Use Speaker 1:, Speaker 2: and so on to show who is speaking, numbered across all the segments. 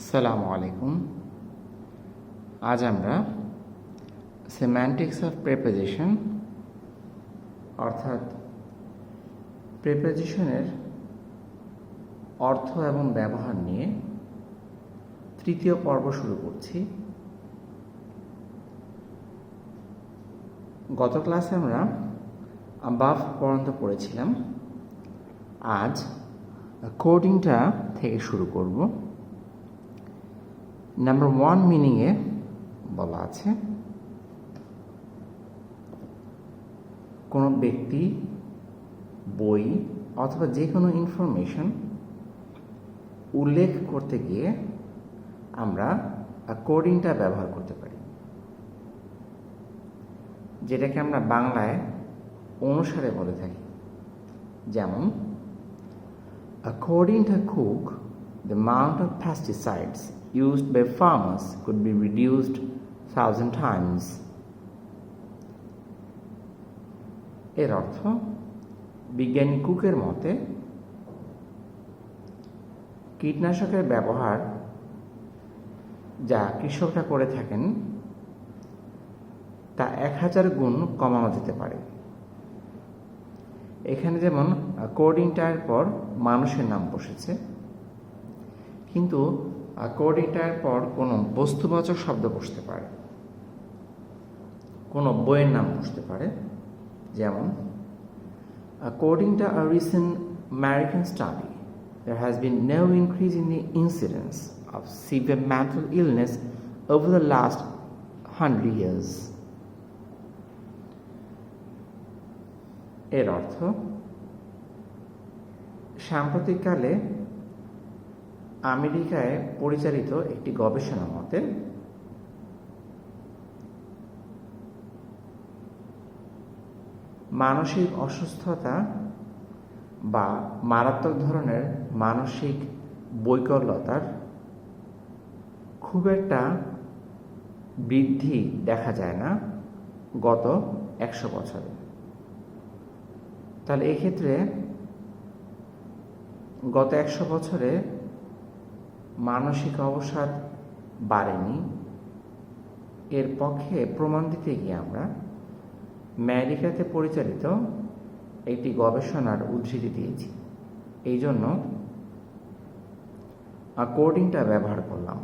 Speaker 1: আসসালামু আলাইকুম। আজ আমরা সেমান্টিক্স অফ প্রিপোজিশন অর্থাৎ প্রিপোজিশনের অর্থ এবং ব্যবহার নিয়ে তৃতীয় পর্ব শুরু করছি। গত ক্লাসে আমরা অ্যাবাভ পর্যন্ত পড়েছিলাম। আজ কোডিংটা থেকে শুরু করব। নাম্বার 1 মিনিংয়ে বলা আছে কোনো ব্যক্তি, বই অথবা যে কোনো ইনফরমেশন উল্লেখ করতে গিয়ে আমরা কোডিংটা ব্যবহার করতে পারি, যেটাকে আমরা বাংলায় অনুসারে বলে থাকি। যেমন, according to Cook, the amount of pesticides used by farmers could be reduced 1,000 times. এর অর্থ, বিজ্ঞানী কুকের মতে কীটনাশকের ব্যবহার যা কৃষকরা করে থাকেন তা 1000 গুণ কমানো যেতে পারে। এখানে যেমন কোডিংটার পর মানুষের নাম বসেছে, কিন্তু কোডিংটার পর কোনো বস্তুবাচক শব্দ বসতে পারে, কোনো বইয়ের নাম বসতে পারে। যেমন, according to a recent American study, there has been no increase in the incidence of severe mental illness over the last 100 years. এর অর্থ, সাম্প্রতিককালে আমেরিকায় পরিচালিত একটি গবেষণা মতে মানসিক অসুস্থতা বা মারাত্মক ধরনের মানসিক বৈকল্যতার খুব একটা বৃদ্ধি দেখা যায় না গত 100 বছরে। তাহলে এক্ষেত্রে গত 100 বছরে মানসিক অবসাদ বাড়েনি, এর পক্ষে প্রমাণ দিতে গিয়ে আমরা আমেরিকাতে পরিচালিত একটি গবেষণার উদ্ধৃতি দিয়েছি। এই জন্য কোডিংটা ব্যবহার করলাম।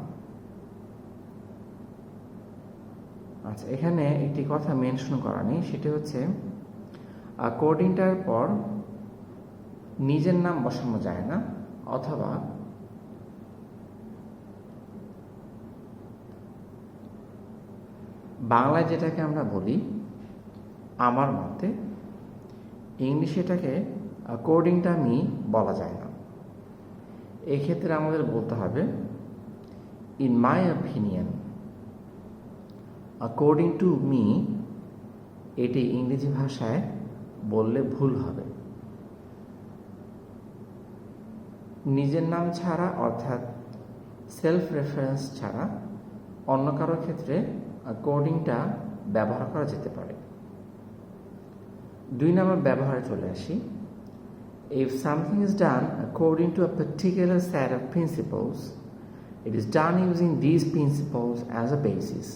Speaker 1: আচ্ছা, এখানে একটি কথা মেনশন করা নেই, সেটি হচ্ছে কোডিংটার পর নিজের নাম বসানো যায় না, অথবা বাংলায় যেটাকে আমরা বলি আমার মতে, ইংলিশে এটাকে কোডিংটা মি বলা যায় না। এক্ষেত্রে আমাদের বলতে হবে in my opinion, according to me. এটি ইংরেজি ভাষায় বললে ভুল হবে। নিজের নাম ছাড়া অর্থাৎ সেলফ রেফারেন্স ছাড়া অন্য কারো ক্ষেত্রে কোডিংটা ব্যবহার করা যেতে পারে। 2 নম্বর ব্যবহারে চলে আসি। If something is done according to a particular set of principles, it is done using these principles as a basis.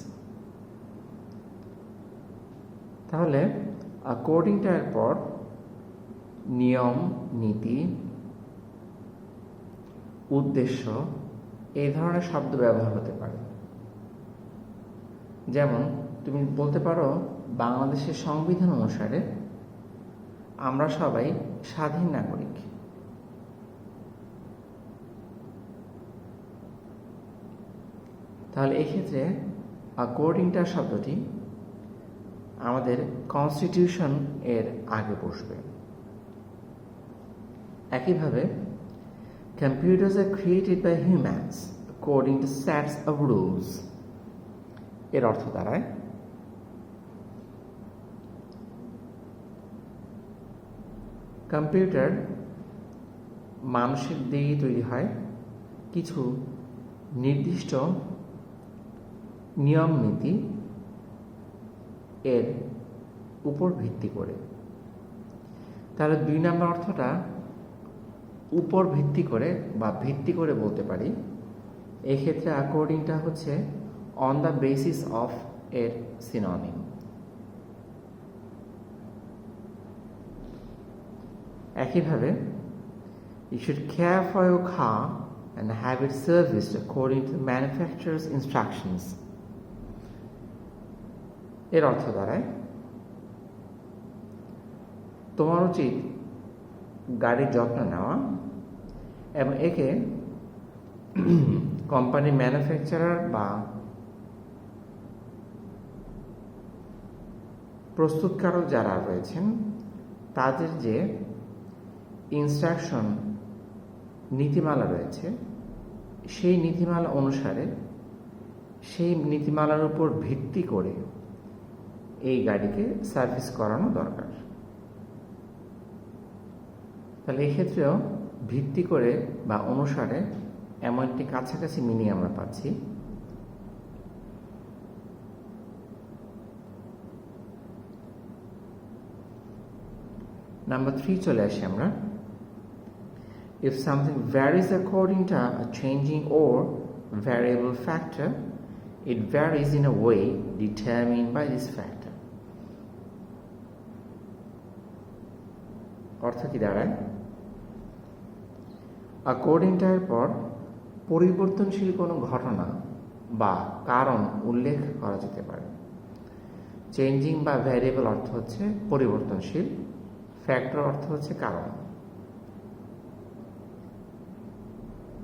Speaker 1: তাহলে কোডিংটার পর নিয়ম, নীতি, উদ্দেশ্য এই ধরনের শব্দ ব্যবহার হতে পারে। যেমন, তুমি বলতে পারো বাংলাদেশের সংবিধান অনুসারে আমরা সবাই স্বাধীন নাগরিক। তাহলে এক্ষেত্রে কোডিংটা শব্দটি আমাদের কনস্টিটিউশন এর আগে বসবে। একইভাবে, computers are created by humans according to sets of rules. এর অর্থ দাঁড়ায় কম্পিউটার মানুষের দিয়ে তৈরি হয় কিছু নির্দিষ্ট নিয়ম নীতি এর উপর ভিত্তি করে। তাহলে 2 নম্বর অর্থটা উপর ভিত্তি করে বা ভিত্তি করে বলতে পারি এক্ষেত্রে অ্যাকর্ডিংটা হচ্ছে অন দ্য বেসিস অফ এর সিনোনিম। একইভাবে you should care for your car and have it serviced according to the manufacturer's instructions. এর অর্থ দাঁড়ায় তোমার উচিত গাড়ির যত্ন নেওয়া এবং একে কোম্পানি ম্যানুফ্যাকচারার বা প্রস্তুতকারক যারা রয়েছেন তাদের যে ইনস্ট্রাকশন নীতিমালা রয়েছে সেই নীতিমালা অনুসারে সেই নীতিমালার উপর ভিত্তি করে এই গাড়িকে সার্ভিস করানো দরকার। তাহলে এক্ষেত্রেও ভিত্তি করে বা অনুসারে এমন একটি কাছাকাছি মিনিং আমরা পাচ্ছি। নাম্বার 3 চলে আসি আমরা। If something varies according to a changing or variable factor, it varies in a way determined by this factor. অর্থ কি দাঁড়ায়? according to এর পর পরিবর্তনশীল কোনো ঘটনা বা কারণ উল্লেখ করা যেতে পারে। চেঞ্জিং বা ভ্যারিয়েবল অর্থ হচ্ছে পরিবর্তনশীল, ফ্যাক্টর অর্থ হচ্ছে কারণ।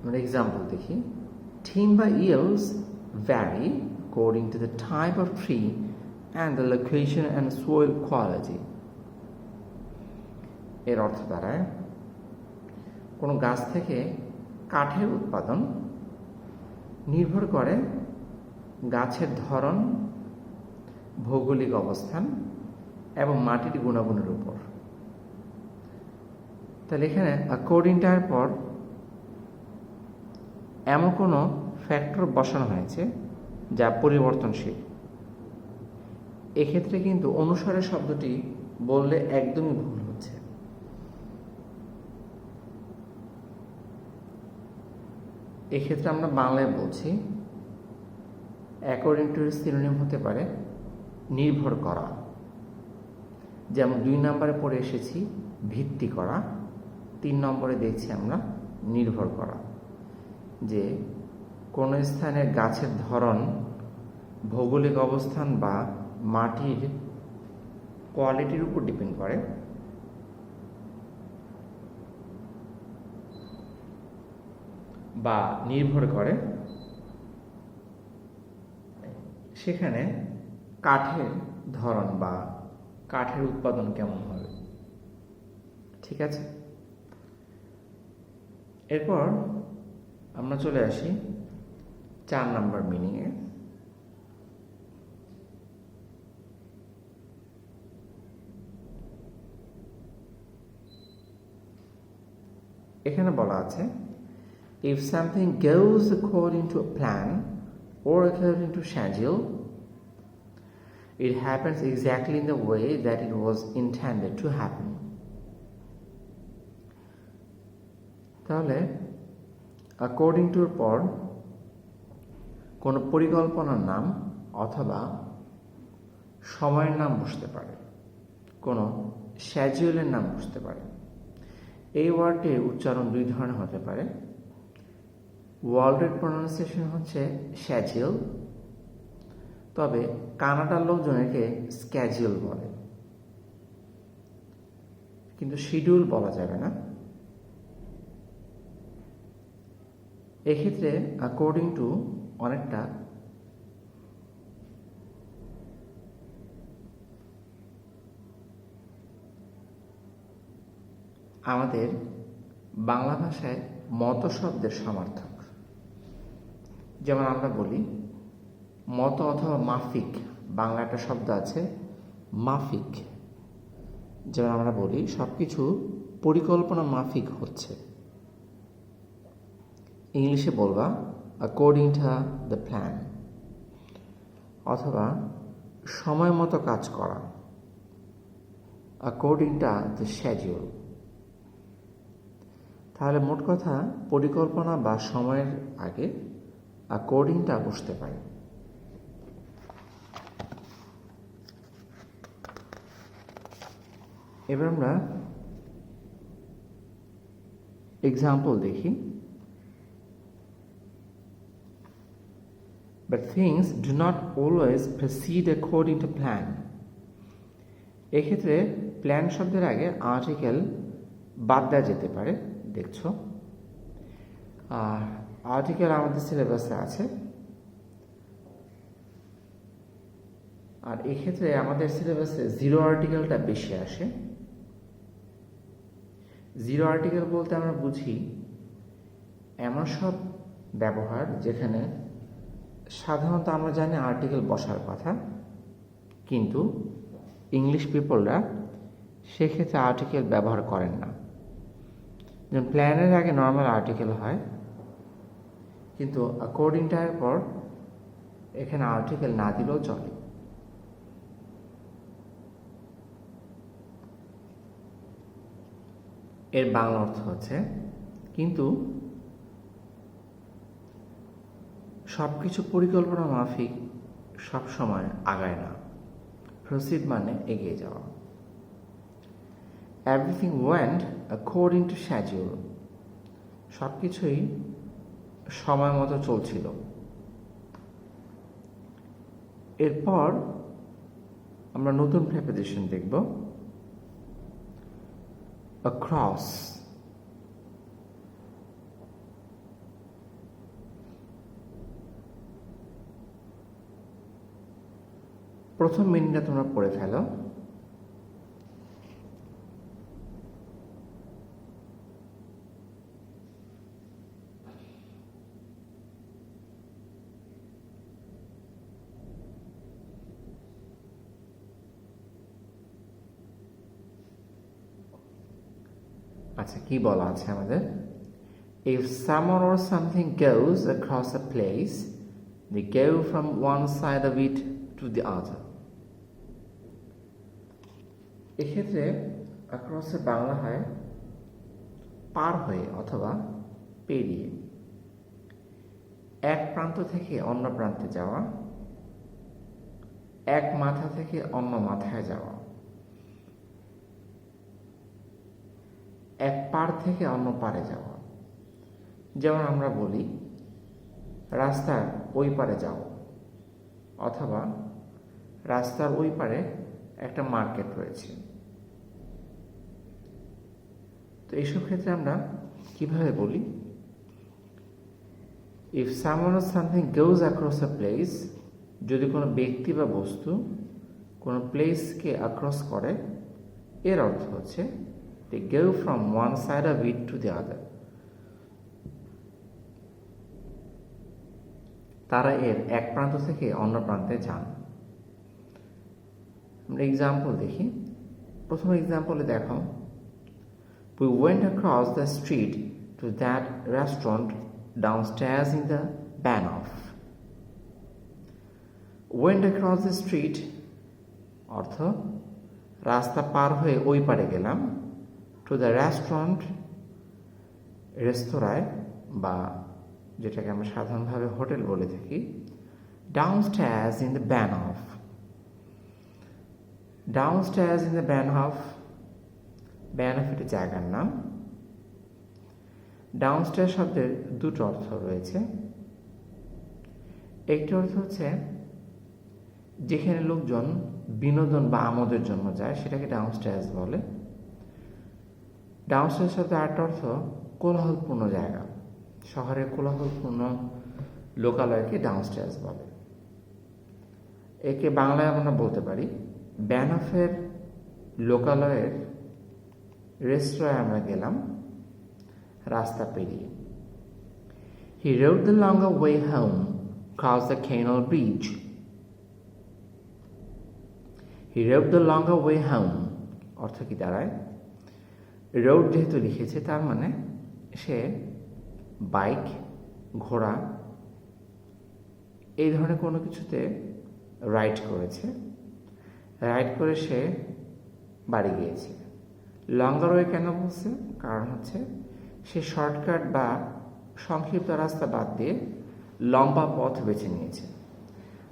Speaker 1: আমরা এক্সাম্পল দেখি। Timber yields vary according to the type of tree and the location and soil quality. এর অর্থ দাঁড়ায় কোনো গাছ থেকে কাঠের উৎপাদন নির্ভর করে গাছের ধরন, ভৌগোলিক অবস্থান এবং মাটির গুণাগুণের উপর। তাহলে এখানে অ্যাকর্ডিংটার পর এমন কোনো ফ্যাক্টর বসানো হয়েছে যা পরিবর্তনশীল। এক্ষেত্রে কিন্তু অনুসারে শব্দটি বললে একদমই ভুল হচ্ছে। এক্ষেত্রে আমরা বাংলায় বলছি অ্যাকর্ডিং টু এর সিনোনিম হতে পারে নির্ভর করা। যেমন 2 নম্বরে পড়ে এসেছি ভিত্তি করা, 3 নম্বরে দেখছি আমরা নির্ভর করা। যে কোন স্থানের গাছের ধরন, ভৌগোলিক অবস্থান বা মাটির কোয়ালিটির উপর ডিপেন্ড করে। বা নির্ভর করে সেখানে কাঠের ধরন বা কাঠের উৎপাদন কেমন হবে। ঠিক আছে, এরপর আমরা চলে আসি 4 নম্বর মিনিংয়ে। এখানে বলা আছে if something goes according to a plan or according to schedule, it happens exactly in the way that it was intended to happen. তাহলে according to এর পর কোনো পরিকল্পনার নাম অথবা সময়ের নাম বসতে পারে, কোনো schedule-এর নাম বসতে পারে। এই ওয়ার্ডটির উচ্চারণ 2 ধরনের হতে পারে। ওয়ার্ল্ডের প্রনাউন্সিয়েশন হচ্ছে schedule, তবে কানাডার লোকজন একে স্ক্যাজুয়াল বলে, কিন্তু শিডিউল বলা যাবে না। এক্ষেত্রে অ্যাকর্ডিং টু অনেকটা আমাদের বাংলা ভাষায় মত শব্দের সমার্থক। যেমন আমরা বলি মত অথবা মাফিক, বাংলা একটা শব্দ আছে মাফিক। যেমন আমরা বলি সবকিছু পরিকল্পনা মাফিক হচ্ছে, ইংলিশে বলবা according to the plan, অথবা সময় মতো কাজ করা according to the schedule। তাহলে মোট কথা পরিকল্পনা বা সময়ের আগে অ্যাকর্ডিংটা বসতে পারে। এবার আমরা এক্সাম্পল দেখি। But things do not always proceed according to plan. এক্ষেত্রে প্ল্যান শব্দের আগে আর্টিকেল বাদ দেওয়া যেতে পারে, দেখছো। আর আর্টিকেল আমাদের সিলেবাসে আছে, আর এক্ষেত্রে আমাদের সিলেবাসে জিরো আর্টিকেলটা বেশি আসে। জিরো আর্টিকেল বলতে আমরা বুঝি এমন সব ব্যবহার যেখানে সাধারণত আমরা জানি আর্টিকেল বসার কথা, কিন্তু ইংলিশ পিপলরা সেক্ষেত্রে আর্টিকেল ব্যবহার করেন না। যেমন প্ল্যানের আগে নর্মাল আর্টিকেল হয়, কিন্তু অ্যাকর্ডিংটার পর এখানে আর্টিকেল না দিলেও চলে। এর বাংলা অর্থ হচ্ছে কিন্তু সবকিছু পরিকল্পনা মাফিক সবসময় আগায় না। প্রসিড মানে এগিয়ে যাওয়া। Everything went according to schedule, সবকিছুই সময় মতো চলছিল। এরপর আমরা নতুন প্রেপোজিশন দেখব। across, প্রথম মিনিংটা তোমরা পড়ে ফেলো। আচ্ছা, কি বলা আছে আমাদের? If someone or something goes across a place, they go from one side of it to the other. এক্ষেত্রে across এর বাংলা হয় পার হয়ে অথবা পেরিয়ে, এক প্রান্ত থেকে অন্য প্রান্তে যাওয়া, এক মাথা থেকে অন্য মাথায় যাওয়া, এক পার থেকে অন্য পারে যাওয়া। যেমন আমরা বলি রাস্তার ওই পারে যাও, অথবা রাস্তার ওই পারে একটা মার্কেট রয়েছে। তো এইসব ক্ষেত্রে আমরা কিভাবে বলি? If someone or something goes across a place, যদি কোনো ব্যক্তি বা বস্তু কোনো প্লেসকে অ্যাক্রস করে, এর অর্থ হচ্ছে they go from one side of it to the other. তারা এর এক প্রান্ত থেকে অন্য প্রান্তে যান। আমরা এক্সাম্পল দেখি। প্রথম এক্সাম্পলে দেখো, we went across the street to that restaurant downstairs in the Bahnhof. went across the street অর্থ রাস্তা পার হয়ে ওই পারে গেলাম, to the restaurant রেস্তোরাঁয়, বা যেটাকে আমরা সাধারণভাবে হোটেল বলে থাকি, downstairs in the Bahnhof. downstairs in the Bahnhof, Bahnhof এটি জায়গার নাম। ডাউনস্টেয়ার শব্দের দুটো অর্থ রয়েছে। একটি অর্থ হচ্ছে যেখানে লোকজন বিনোদন বা আমোদের জন্য যায়, সেটাকে ডাউনস্টেয়ার্স বলে। ডাউনস্টেয়ার শব্দের আরেকটা অর্থ কোলাহলপূর্ণ জায়গা, শহরের কোলাহলপূর্ণ লোকালয়কে ডাউনস্টেয়ার্স বলে। একে বাংলায় আমরা বলতে পারি ব্যানহফের লোকালয়ের রেস্তোরাঁয় আমরা গেলাম রাস্তা পেরিয়ে। He rode the longer way home, crossed the canal bridge. He rode the longer way home অর্থ কি দাঁড়ায়? রোড যেহেতু লিখেছে, তার মানে সে বাইক, ঘোড়া এই ধরনের কোনো কিছুতে রাইড করেছে। রাইড করে সে বাড়ি গিয়েছে। লঙ্গার ওয়ে কেন বলছে? কারণ হচ্ছে সে শর্টকাট বা সংক্ষিপ্ত রাস্তা বাদ দিয়ে লম্বা পথ বেছে নিয়েছে।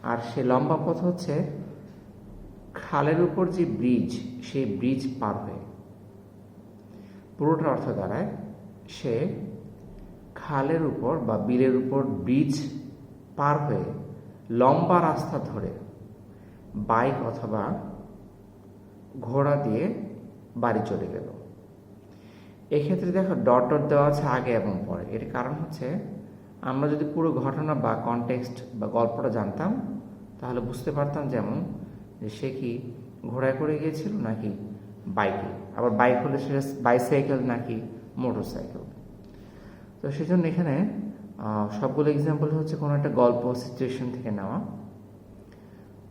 Speaker 1: আর সে লম্বা পথ হচ্ছে খালের উপর যে ব্রিজ, সেই ব্রিজ পার হয়ে। পুরোটার অর্থ দাঁড়ায় সে খালের উপর বা বিলের উপর ব্রিজ পার হয়ে লম্বা রাস্তা ধরে বাইক অথবা ঘোড়া দিয়ে বাড়ি চলে গেল। এক্ষেত্রে দেখো ডট ডট দেওয়া আছে আগে এবং পরে। এর কারণ হচ্ছে আমরা যদি পুরো ঘটনা বা কনটেক্সট বা গল্পটা জানতাম তাহলে বুঝতে পারতাম, যেমন যে সে কি ঘোড়ায় করে গিয়েছিল নাকি বাইকে, আবার বাইক হলে সেটা বাইসাইকেল নাকি মোটর সাইকেল। তো সেজন্য এখানে সবগুলো এক্সাম্পল হচ্ছে কোনো একটা গল্প সিচুয়েশন থেকে নেওয়া।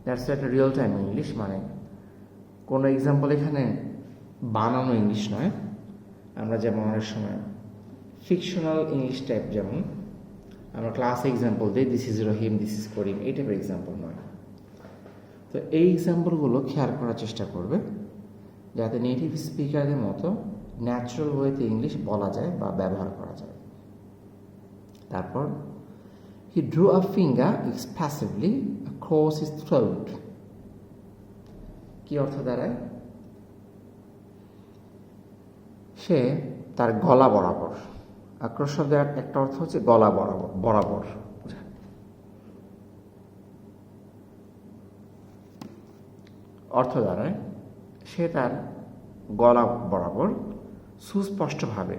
Speaker 1: দ্যাটস একটা রিয়েল টাইম ইংলিশ, মানে কোনো এক্সাম্পল এখানে বানানো ইংলিশ নয়। আমরা যেমন অনেক সময় ফিকশনাল ইংলিশ টাইপ, যেমন আমরা ক্লাস এক্সাম্পল দিই, this is Rahim, this is Karim, এই টাইপের এক্সাম্পল নয়। তো এই এক্সাম্পলগুলো খেয়াল করার চেষ্টা করবে যাতে নেটিভ স্পিকারদের মতো ন্যাচারাল ওয়েতে ইংলিশ বলা যায় বা ব্যবহার করা যায়। তারপর হি ড্রু আ ফিঙ্গার এক্সপ্রেসিভলি across his throat। কি অর্থ দাঁড়ায়? সে তার গলা বরাবর, আক্রোশ শব্দের একটা অর্থ হচ্ছে গলা বরাবর, বরাবর। অর্থ দাঁড়ায় সে তার গলা বরাবর সুস্পষ্টভাবে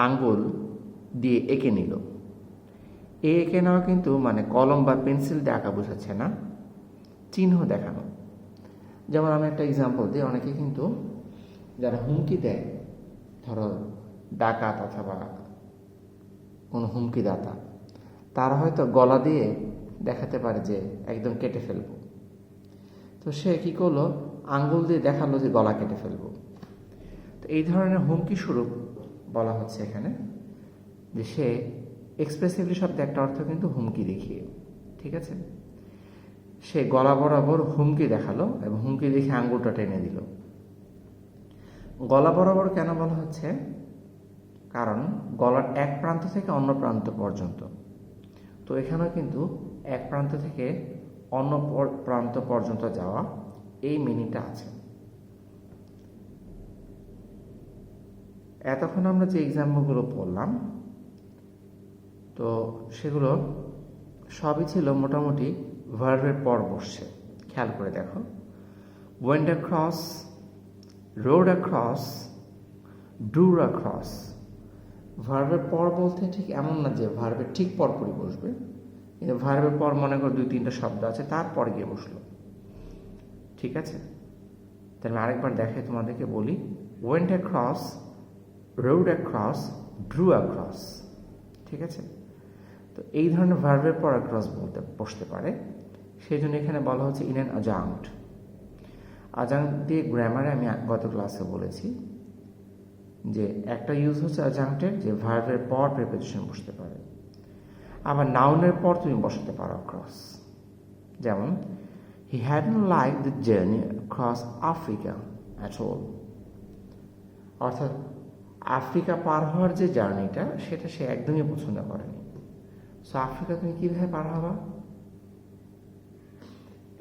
Speaker 1: আঙ্গুল দিয়ে এঁকে নিল। এঁকে নেওয়া কিন্তু মানে কলম বা পেন্সিল দিয়ে আঁকা বোঝাচ্ছে না, চিহ্ন দেখানো। যেমন আমি একটা এক্সাম্পল দিই, অনেকে কিন্তু যারা হুমকি দেয়, ধরো ডাকাত অথবা কোনো হুমকিদাতা, তারা হয়তো গলা দিয়ে দেখাতে পারে যে একদম কেটে ফেলবো। তো সে কি করলো, আঙ্গুল দিয়ে দেখালো যে গলা কেটে ফেলবো। তো এই ধরনের হুমকি স্বরূপ বলা হচ্ছে এখানে যে সে এক্সপ্রেসিভলি শব্দে একটা অর্থ কিন্তু হুমকি দেখিয়ে, ঠিক আছে, সে গলা বরাবর হুমকি দেখালো এবং হুমকি দেখে আঙ্গুলটা টেনে দিল। গলা বরাবর কেন বলা হচ্ছে? কারণ গলার এক প্রান্ত থেকে অন্য প্রান্ত পর্যন্ত। তো এখানেও কিন্তু এক প্রান্ত থেকে অন্য প্রান্ত পর্যন্ত যাওয়া, এই মিনিংটা আছে। এতক্ষণ আমরা যে এক্সাম্পলগুলো পড়লাম, তো সেগুলো সবই ছিল মোটামুটি ভার্বের পর বসছে। খেয়াল করে দেখো, went across, rode across, drew across। ভার্বের পর বলতে ঠিক এমন না যে ভার্বের ঠিক পরপরই বসবে, কিন্তু ভার্বের পর মনে করো 2-3টা শব্দ আছে, তারপর গিয়ে বসলো, ঠিক আছে। তাহলে আরেকবার দেখে তোমাদেরকে বলি, went across, rode across, drew across, ঠিক আছে। তো এই ধরনের ভার্বের পর across বসতে পারে, সেই জন্য এখানে বলা হচ্ছে ইন অ্যান adjunct। adjunct দিয়ে গ্রামারে আমি গত ক্লাসে বলেছি যে একটা ইউজ হচ্ছে adjuncted, যে ভার্বের পর প্রিপোজিশন বসতে পারে। আবার নাউনের পর তুমি বসাতে পারো across, যেমন he hadn't liked the journey across Africa at all। অর্থাৎ আফ্রিকা পার হওয়ার যে জার্নিটা, সেটা সে একদমই পছন্দ করেনি। সো আফ্রিকা তুমি কিভাবে পার হবা?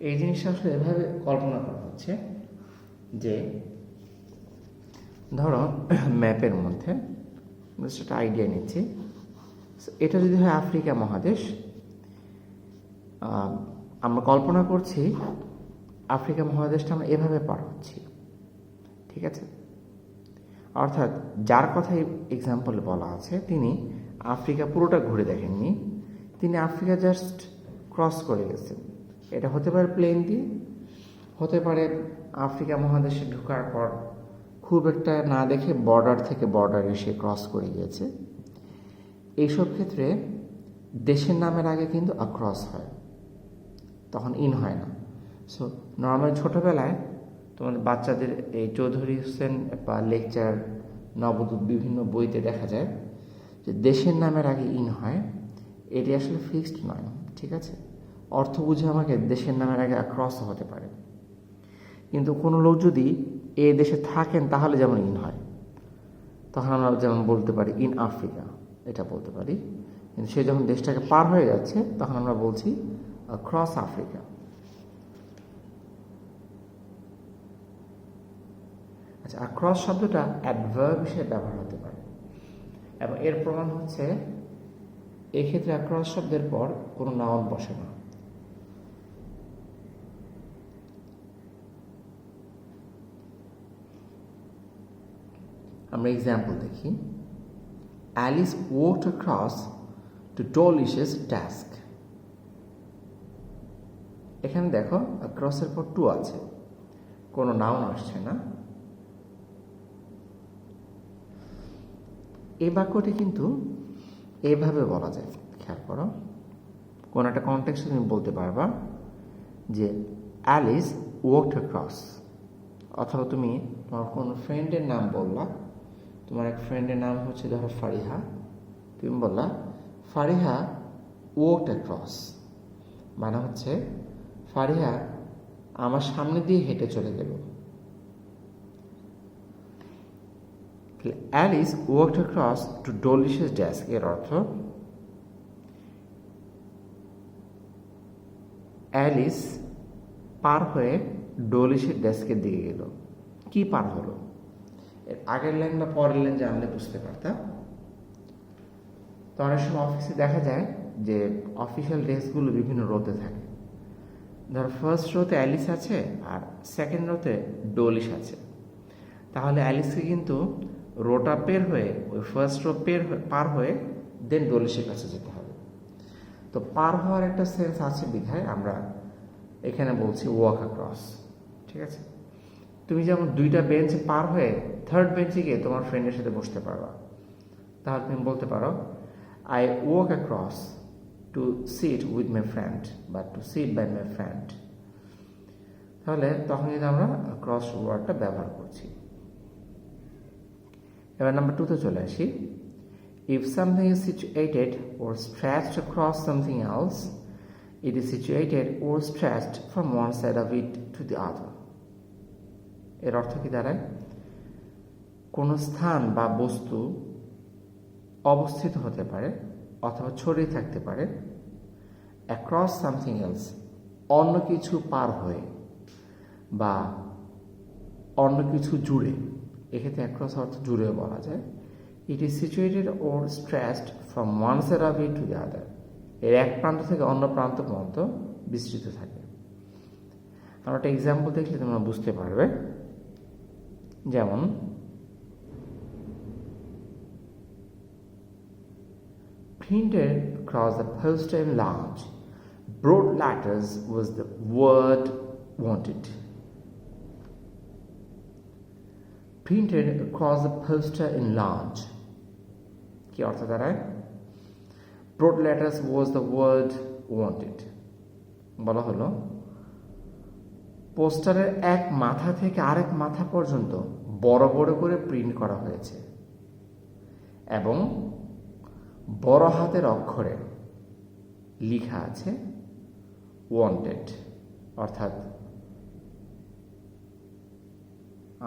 Speaker 1: এই জিনিসটা আসলে এভাবে কল্পনা করা হচ্ছে যে ধরো ম্যাপের মধ্যে একটা আইডিয়া নিচ্ছি, এটা যদি হয় আফ্রিকা মহাদেশ, আমরা কল্পনা করছি আফ্রিকা মহাদেশটা আমরা এভাবে পার হচ্ছি, ঠিক আছে। অর্থাৎ যার কথাই এক্সাম্পল বলা আছে তিনি আফ্রিকা পুরোটা ঘুরে দেখেননি, তিনি আফ্রিকা জাস্ট ক্রস করে গেছেন। এটা হতে পারে প্লেন দিয়ে, হতে পারে আফ্রিকা মহাদেশে ঢোকার পর খুব একটা না দেখে বর্ডার থেকে বর্ডার এসে ক্রস করে গিয়েছে। এইসব ক্ষেত্রে দেশের নামের আগে কিন্তু অ্যাক্রস হয়, তখন ইন হয় না। সো নর্মালি ছোটোবেলায় তোমাদের বাচ্চাদের এই চৌধুরী হোসেন বা লেকচার, নবদূত বিভিন্ন বইতে দেখা যায় যে দেশের নামের আগে ইন হয়। এটি আসলে ফিক্সড নয়, ঠিক আছে। অর্থ বুঝে আমাকে দেশের নামের আগে অ্যাক্রসও হতে পারে, কিন্তু কোনো লোক যদি এই দেশে থাকেন তাহলে যেমন ইন হয়, তখন আমরা যেমন বলতে পারি ইন আফ্রিকা, এটা বলতে পারি। কিন্তু সে যখন দেশটাকে পার হয়ে যাচ্ছে তখন আমরা বলছি ক্রস আফ্রিকা। আচ্ছা, আর ক্রস শব্দটা অ্যাডভার্ব হিসেবে ব্যবহার হতে পারে, এবং এর প্রমাণ হচ্ছে এক্ষেত্রে ক্রস শব্দের পর কোনো নাউন বসে না। আমরা এক্সাম্পল দেখি। Alice walked across to Dolish's desk. এখানে দেখো ক্রসের পর টু আছে, কোনো নাউন আসছে না। এই বাক্যটি কিন্তু এইভাবে বলা যায়, খেয়াল করো। কোন একটা কনটেক্সটে তুমি বলতে পারবা যে অ্যালিস ওয়াকড অ্যাক্রস, অথবা তুমি তোমার কোনো ফ্রেন্ডের নাম বললা, তোমার এক ফ্রেন্ডের নাম হচ্ছে ধরো ফারিহা, তুমি বললা ফারিহা ওয়াকড অ্যাক্রস, মানে হচ্ছে ফারিহা আমার সামনে দিয়ে হেঁটে চলে গেল। অ্যালিস ওয়াকড অ্যাক্রস টু ডলিশ's ডেস্ক এর অর্থ অ্যালিস পার হয়ে ডলিশের ডেস্কের দিকে গেল। কি পার হলো? এর আগের লাইন বা পরের লাইন জানলে বুঝতে পারতাম। তো অনেক সময় অফিসে দেখা যায় যে অফিসিয়াল ডেস্কগুলো বিভিন্ন রোতে থাকে। ধর ফার্স্ট রোতে অ্যালিস আছে আর সেকেন্ড রোতে ডলিশ আছে, তাহলে অ্যালিসকে কিন্তু রোটা পের হয়ে ওই ফার্স্ট রো পার হয়ে দেন ডলিশের কাছে যেতে হবে। তো পার হওয়ার একটা সেন্স আছে বিধায় আমরা এখানে বলছি ওয়াক অ্যাক্রস, ঠিক আছে? তুমি যেমন দুইটা বেঞ্চ পার হয়ে থার্ড বেঞ্চে গিয়ে তোমার ফ্রেন্ডের সাথে বসতে পারবা, তাহলে তুমি বলতে পারো I walk across to sit with my friend বা to sit by my friend. তাহলে তখন কিন্তু আমরা ক্রস ওয়ার্ডটা ব্যবহার করছি। এবার নাম্বার 2 তে চলে আসি। If something is situated or stretched across something else, it is situated or stretched from one side of it to the other. এর অর্থ কি দাঁড়ায়? কোনো স্থান বা বস্তু অবস্থিত হতে পারে অথবা ছড়িয়ে থাকতে পারে অ্যাক্রস সামথিং এলস, অন্য কিছু পার হয়ে বা অন্য কিছু জুড়ে। এক্ষেত্রে অ্যাক্রস অর্থ জুড়েও বলা যায়। It is situated or stretched from one side of it to the other, এর এক প্রান্ত থেকে অন্য প্রান্ত পর্যন্ত বিস্তৃত থাকে। আমরা একটা এক্সাম্পল দেখলে তোমরা বুঝতে পারবে। যেমন printed across the poster in large broad letters was the word wanted. Printed across the poster in large কি অর্থ দাঁড়ায়? broad letters was the word wanted। বলা হলো পোস্টারের এক মাথা থেকে আরেক মাথা পর্যন্ত বড় বড় করে প্রিন্ট করা হয়েছে এবং বড় হাতের অক্ষরে লেখা আছে ওয়ান্টেড। অর্থাৎ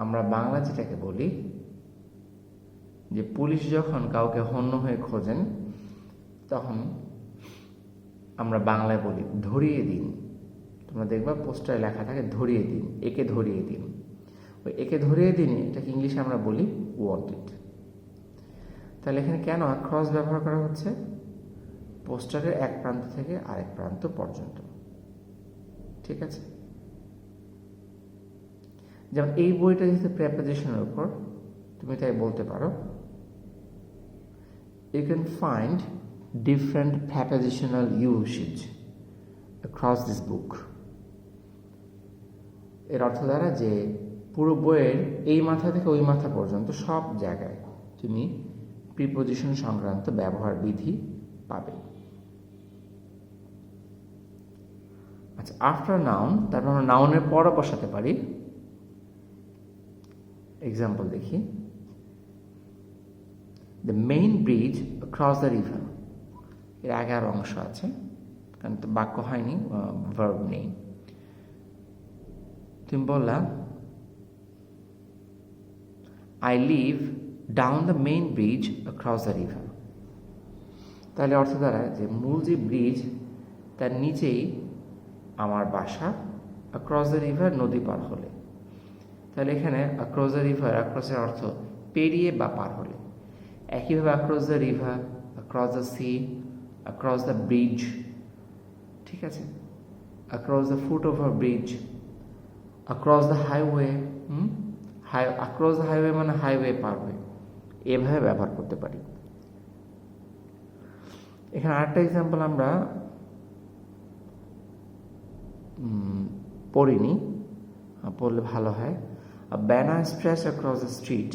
Speaker 1: আমরা বাংলা যেটাকে বলি যে পুলিশ যখন কাউকে হন্য হয়ে খোঁজেন তখন আমরা বাংলায় বলি ধরিয়ে দিন। তোমরা দেখবা পোস্টারে লেখা থাকে ধরিয়ে দিন, একে ধরিয়ে দিন। ওই একে ধরিয়ে দিন এটাকে ইংলিশে আমরা বলি ওয়ান্টেড। তাহলে এখানে কেন ক্রস ব্যবহার করা হচ্ছে? পোস্টারের এক প্রান্ত থেকে আরেক প্রান্ত পর্যন্ত, ঠিক আছে? যেমন এই বইটা যেহেতু প্রেপোজিশনের উপর, তুমি তাই বলতে পারো you can find different prepositional usage across this book। এর অর্থ দ্বারা যে পুরো বইয়ের এই মাথা থেকে ওই মাথা পর্যন্ত সব জায়গায় তুমি প্রিপোজিশন সংক্রান্ত ব্যবহার বিধি পাবে। আচ্ছা, আফটার নাউন, তারপর আমরা নাউনের পরও বসাতে পারি। এক্সাম্পল দেখি। The main bridge across the river, এর আগে আর অংশ আছে কারণ তো বাক্য হয়নি, ভার্ব নেই। তুমি বললা I live down the main bridge across the river. তাহলে অর্থ দাঁড়ায় যে মূল যে ব্রিজ তার নিচেই আমার বাসা, অ্যাক্রস দ্য রিভার নদী পার হলে। তাহলে এখানে অ্যাক্রস দ্য রিভার, অ্যাক্রসের অর্থ পেরিয়ে বা পার হলে। একইভাবে across the river, across the sea, across the bridge, ঠিক আছে, across the foot over bridge, across the highway. Across the highway মানে হাইওয়ে পার হয়ে, এভাবে ব্যবহার করতে পারি। এখানে আরেকটা এক্সাম্পল আমরা পড়িনি, পড়লে ভালো হয়। Banner stretch across the street,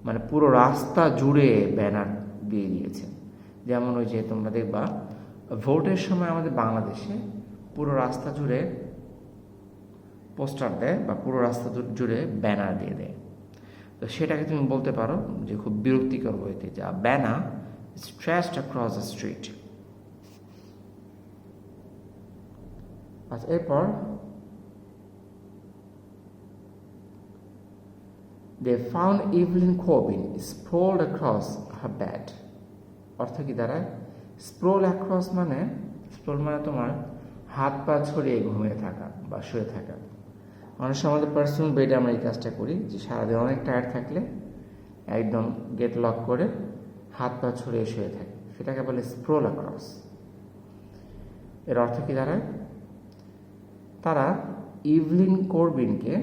Speaker 1: মানে পুরো রাস্তা জুড়ে ব্যানার দিয়ে দিয়েছেন। যেমন ওই যে তোমরা দেখবা ভোটের সময় আমাদের বাংলাদেশে পুরো রাস্তা জুড়ে পোস্টার দেয় বা পুরো রাস্তা জুড়ে ব্যানার দিয়ে দেয়। তো সেটাকে তুমি বলতে পারো যে খুব বিরক্তিকর হইতে, যা banner stretched across the street. আচ্ছা, এরপর they found Evelyn Corbin sprawled across her bed। অর্থ কি দাঁড়ায়? স্প্রোল অ্যাক্রস মানে, স্প্রোল মানে তোমার হাত পা ছড়িয়ে ঘুমিয়ে থাকা বা শুয়ে থাকা। অনেক সময় আমাদের পার্সোনাল বেডে আমরা এই কাজটা করি, যে সারাদিন অনেক টায়ার্ড থাকলে একদম গেট লক করে হাত পা ছড়িয়ে শুয়ে থাকে, সেটাকে বলে স্প্রোল অ্যাক্রস। এর অর্থ কি দাঁড়ায়? তারা ইভলিন কোরবিনকে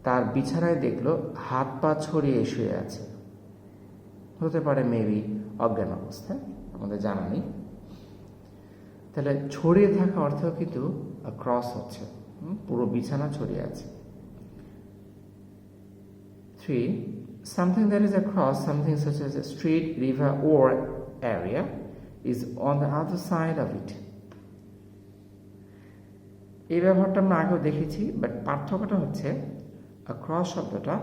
Speaker 1: তার বিছানায় দেখলো হাত পা ছড়িয়ে শুয়ে আছে। হতে পারে মেবি অজ্ঞান অবস্থায়, আমাদের জানা নেই। তাহলে ছড়িয়ে থাকা অর্থ কিন্তু ক্রস হচ্ছে, পুরো বিছানা ছড়িয়ে আছে। 3. Something that is across something such as a street, river or area is on the other side of it। এই ব্যবহারটা আমরা আগেও দেখেছি, বাট পার্থক্যটা হচ্ছে অ্যাক্রস শব্দটা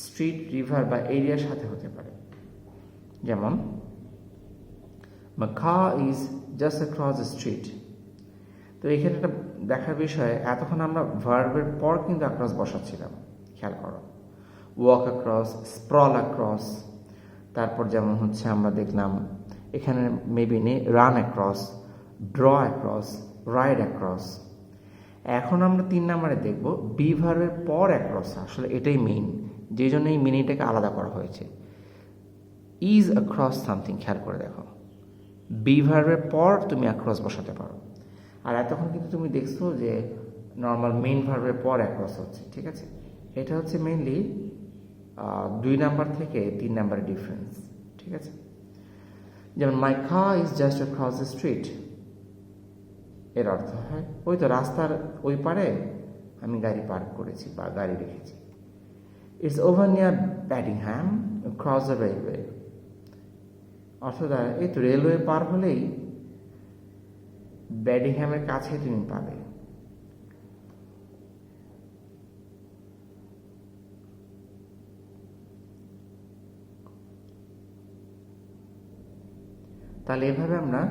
Speaker 1: স্ট্রিট, রিভার বা এরিয়ার সাথে হতে পারে। যেমন my car is just across the street। তো এখানে একটা দেখার বিষয়, এতক্ষণ আমরা ভার্বের পর কিন্তু অ্যাক্রস বসাচ্ছিলাম, খেয়াল করো। ওয়াক অ্যাক্রস, স্প্রল অ্যাক্রস, তারপর যেমন হচ্ছে আমরা দেখলাম এখানে মেবি নেই run across, draw across, ride across. এখন আমরা 3 নম্বরে দেখব বি ভার্বের পর অ্যাক্রস। আসলে এটাই মেইন, যে জন্য এই মিনিংটাকে আলাদা করা হয়েছে। ইজ অ্যাক্রস সামথিং, খেয়াল করে দেখো, বি ভার্বের পর তুমি অ্যাক্রস বসাতে পারো। আর এতক্ষণ কিন্তু তুমি দেখছো যে নর্মাল মেইন ভার্বের পর অ্যাক্রস হচ্ছে, ঠিক আছে। এটা হচ্ছে মেইনলি 2 নাম্বার থেকে 3 নাম্বারের ডিফারেন্স, ঠিক আছে। যেমন my car is just across the street, এর অর্থ হয় ওই তো রাস্তার ওই পারে আমি গাড়ি পার্ক করেছি বা গাড়ি রেখেছি। It's over near Beddingham cross the railway, অর্থাৎ এই তো রেলওয়ে পার হলেই ব্যাডিংহ্যামের কাছে তুমি পাবে। তাহলে এভাবে আমরা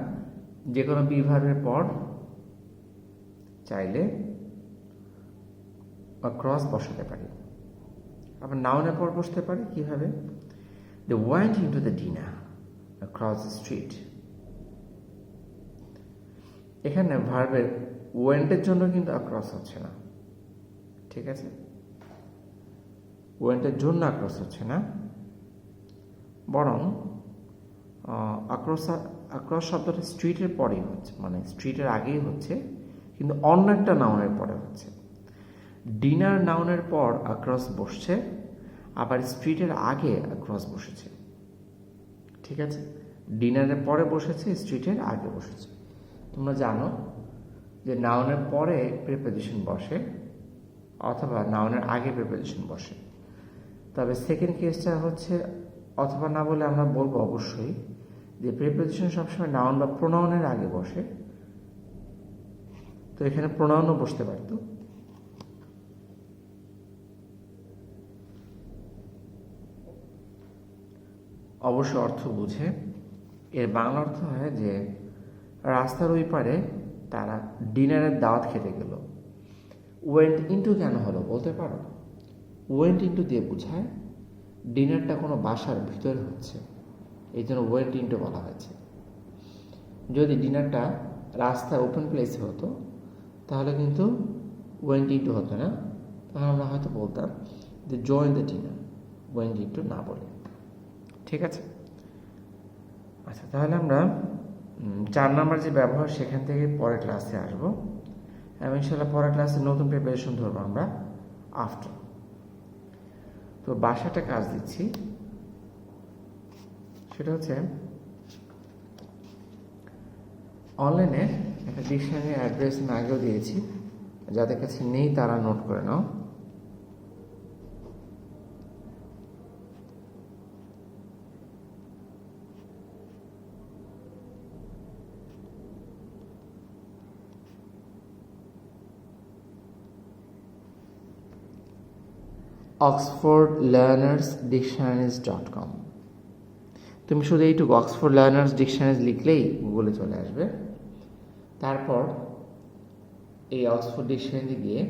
Speaker 1: যে কোনো বি ভার্বের পর চাইলে ক্রস বসাতে পারি। আবার নাউনের পর বসতে পারি কিভাবে? They went into the dinner across the street। এখানে ভার্বের ওয়েন্টের জন্য কিন্তু অ্যাক্রস হচ্ছে না, ঠিক আছে। ওয়েন্টের জন্য অ্যাক্রস হচ্ছে না, বরং অ্যাক্রস শব্দটা স্ট্রিটের পরেই হচ্ছে, মানে স্ট্রিটের আগেই হচ্ছে, কিন্তু অন্য একটা নাউনের পরে হচ্ছে। ডিনার নাউনের পর অ্যাক্রস বসছে, আবার স্ট্রিটের আগে অ্যাক্রস বসেছে, ঠিক আছে। ডিনারের পরে বসেছে, স্ট্রিটের আগে বসেছে। তোমরা জানো যে নাউনের পরে প্রিপোজিশন বসে অথবা নাউনের আগে প্রিপোজিশন বসে। তবে সেকেন্ড কেসটা হচ্ছে অথবা না বলে আমরা বলবো অবশ্যই যে প্রিপোজিশন সবসময় নাউন বা প্রোনাউনের আগে বসে। তো এখানে প্রোনাউনও বসতে পারত। অবশ্য অর্থ বুঝে। এর বাংলা অর্থ হয় যে রাস্তার ওই পারে তারা ডিনারের দাওয়াত খেতে গেল। ওয়েন্ট ইনটু কেন হলো বলতে পারো? ওয়েন্ট ইনটু দিয়ে বোঝায় ডিনারটা কোনো বাসার ভিতরে হচ্ছে, এই জন্য ওয়েন্ট ইনটু বলা হয়েছে। যদি ডিনারটা রাস্তায় ওপেন প্লেসে হতো তাহলে কিন্তু ওয়েন্ট ইনটু হতো না, তাহলে আমরা হয়তো বলতাম যে join the dinner, went into না বলে। ঠিক আছে, আচ্ছা তাহলে আমরা 4 নম্বর যে ব্যবহার সেখান থেকে পরের ক্লাসে আসবো এবং ইনশাল্লাহ পরের ক্লাসে নতুন প্রিপারেশন ধরবো আমরা আফটার। তো বাসাটা কাজ দিচ্ছি, সেটা হচ্ছে অনলাইনে একটা ডিকশনারি অ্যাড্রেস আমি আগেও দিয়েছি, যাদের কাছে নেই তারা নোট করে নাও। oxfordlearnersdictionaries.com। তুমি শুধু এইটুকু অক্সফোর্ড লার্নার্স ডিকশনারিজ লিখলেই গুগলে চলে আসবে। তারপর এই অক্সফোর্ড ডিকশনারি গিয়ে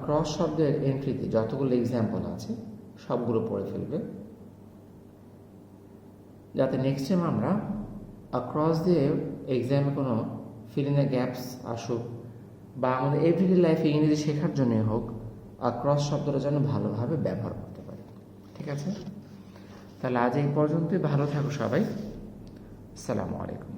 Speaker 1: ক্রস শব্দের এন্ট্রিতে যতগুলো এক্সাম্পল আছে সবগুলো পড়ে ফেলবে, যাতে নেক্সট টাইম আমরা ক্রস দিয়ে এক্সামে কোনো ফিল ইন দ্য গ্যাপস আসুক বা আমাদের এভরিডে লাইফে ইংরেজি শেখার জন্যই হোক, ক্রস শব্দটা যেন ভালোভাবে ব্যবহার করতে পারি। ঠিক আছে, তাহলে আজ এই পর্যন্তই। ভালো থাকো সবাই, আসসালামু আলাইকুম।